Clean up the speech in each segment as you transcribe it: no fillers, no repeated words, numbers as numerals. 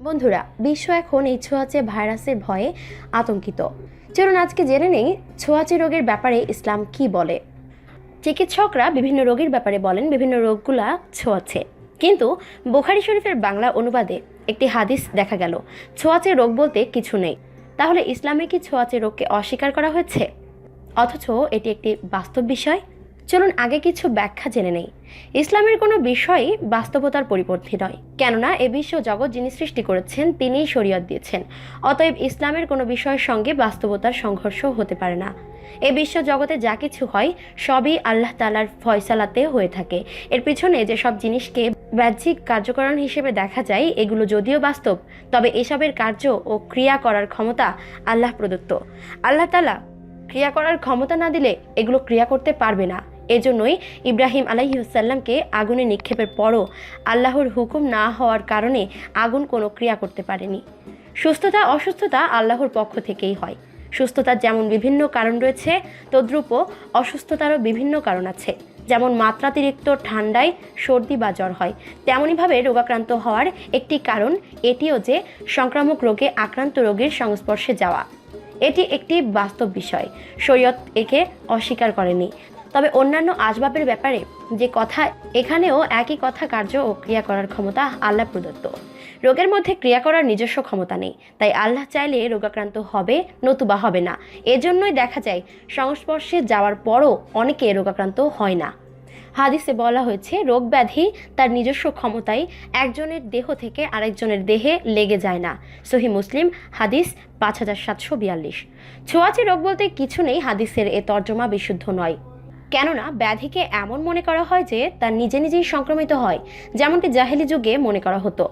বন্ধুরা, বিশ্ব এখন এই ছোঁয়াচে ভাইরাসের ভয়ে আতঙ্কিত। চলুন আজকে জেনে নেই ছোঁয়াচে রোগের ব্যাপারে ইসলাম কি বলে। চিকিৎসকরা বিভিন্ন রোগের ব্যাপারে বলেন বিভিন্ন রোগগুলা ছোঁয়াচে, কিন্তু বুখারী শরীফের বাংলা অনুবাদে একটি হাদিস দেখা গেল ছোঁয়াচে রোগ বলতে কিছু নেই। তাহলে ইসলামে কি ছোঁয়াচে রোগকে অস্বীকার করা হয়েছে, অথচ এটি একটি বাস্তব বিষয়? চলুন আগে কিছু ব্যাখ্যা জেনে নেই। ইসলামের কোনো বিষয়ই বাস্তবতার পরিপন্থী নয়, কেননা এ বিশ্ব জগৎ যিনি সৃষ্টি করেছেন তিনিই শরীয়ত দিয়েছেন। অতএব ইসলামের কোনো বিষয়ের সঙ্গে বাস্তবতার সংঘর্ষ হতে পারে না। এ বিশ্ব জগতে যা কিছু হয় সবই আল্লাহ তাআলার ফয়সালাতে হয়ে থাকে। এর পিছনে যেসব জিনিসকে বাহ্যিক কার্যকরণ হিসেবে দেখা যায় এগুলো যদিও বাস্তব, তবে এসবের কার্য ও ক্রিয়া করার ক্ষমতা আল্লাহ প্রদত্ত। আল্লাহ তাআলা ক্রিয়া করার ক্ষমতা না দিলে এগুলো ক্রিয়া করতে পারবে না। এজন্যই ইব্রাহিম আলাইহিসসালামকে আগুনে নিক্ষেপের পরও আল্লাহর হুকুম না হওয়ার কারণে আগুন কোনো ক্রিয়া করতে পারেনি। সুস্থতা অসুস্থতা আল্লাহর পক্ষ থেকেই হয়। সুস্থতার যেমন বিভিন্ন কারণ রয়েছে, তদ্রূপ অসুস্থতারও বিভিন্ন কারণ আছে। যেমন মাত্রাতিরিক্ত ঠান্ডায় সর্দি বা জ্বর হয়, তেমনইভাবে রোগাক্রান্ত হওয়ার একটি কারণ এটিও যে সংক্রামক রোগে আক্রান্ত রোগীর সংস্পর্শে যাওয়া। এটি একটি বাস্তব বিষয়, শরীয়ত একে অস্বীকার করেনি। তবে অন্যান্য আসবাবের ব্যাপারে যে কথা, এখানেও একই কথা, কার্য ও ক্রিয়া করার ক্ষমতা আল্লাহ প্রদত্ত। রোগের মধ্যে ক্রিয়া করার নিজস্ব ক্ষমতা নেই, তাই আল্লাহ চাইলে রোগাক্রান্ত হবে নতুবা হবে না। এজন্যই দেখা যায় সংস্পর্শে যাওয়ার পরও অনেকে রোগাক্রান্ত হয় না। হাদিসে বলা হয়েছে রোগ ব্যাধি তার নিজস্ব ক্ষমতায় একজনের দেহ থেকে আরেকজনের দেহে লেগে যায় না। সহিহ মুসলিম হাদিস 5742। ছোঁয়াচে রোগ বলতে কিছু নেই হাদিসের এ তর্জমা বিশুদ্ধ নয়, কেননা ব্যাধিকে এমন মনে করা হয় যে তা নিজে নিজেই সংক্রমিত হয়, যেমনটি জাহেলি যুগে মনে করা হতো।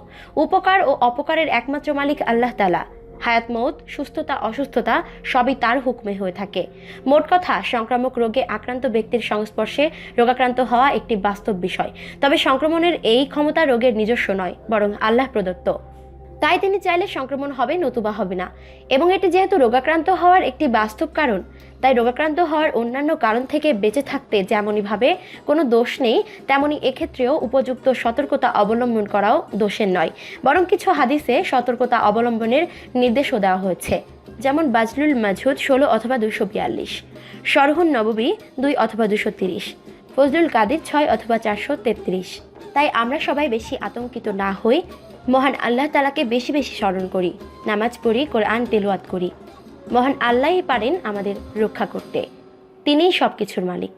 উপকার ও অপকারের একমাত্র মালিক আল্লাহ তাআলা। হায়াত মৌত, সুস্থতা অসুস্থতা সবই তার হুকমে হয়ে থাকে। মোট কথা, সংক্রামক রোগে আক্রান্ত ব্যক্তির সংস্পর্শে রোগাক্রান্ত হওয়া একটি বাস্তব বিষয়। তবে সংক্রমণের এই ক্ষমতা রোগের নিজস্ব নয়, বরং আল্লাহ প্রদত্ত। তাই তিনি চাইলে সংক্রমণ হবে নতুবা হবে না। এবং এটি যেহেতু রোগাক্রান্ত হওয়ার একটি বাস্তব কারণ, তাই রোগাক্রান্ত হওয়ার অন্যান্য কারণ থেকে বেঁচে থাকতে যেমনইভাবে কোনো দোষ নেই, তেমনি এক্ষেত্রেও উপযুক্ত সতর্কতা অবলম্বন করাও দোষের নয়, বরং কিছু হাদিসে সতর্কতা অবলম্বনের নির্দেশও দেওয়া হয়েছে। যেমন বাজলুল মাজহুদ 16 অথবা 242, শরহুন নববী 2 অথবা 230, ফজলুল কাদির 6 অথবা 433। তাই আমরা সবাই বেশি আতঙ্কিত না হই, মহান আল্লাহ তাআলাকে বেশি বেশি স্মরণ করি, নামাজ পড়ি, কোরআন তেলাওয়াত করি। মহান আল্লাহই পারেন আমাদের রক্ষা করতে, তিনিই সবকিছুর মালিক।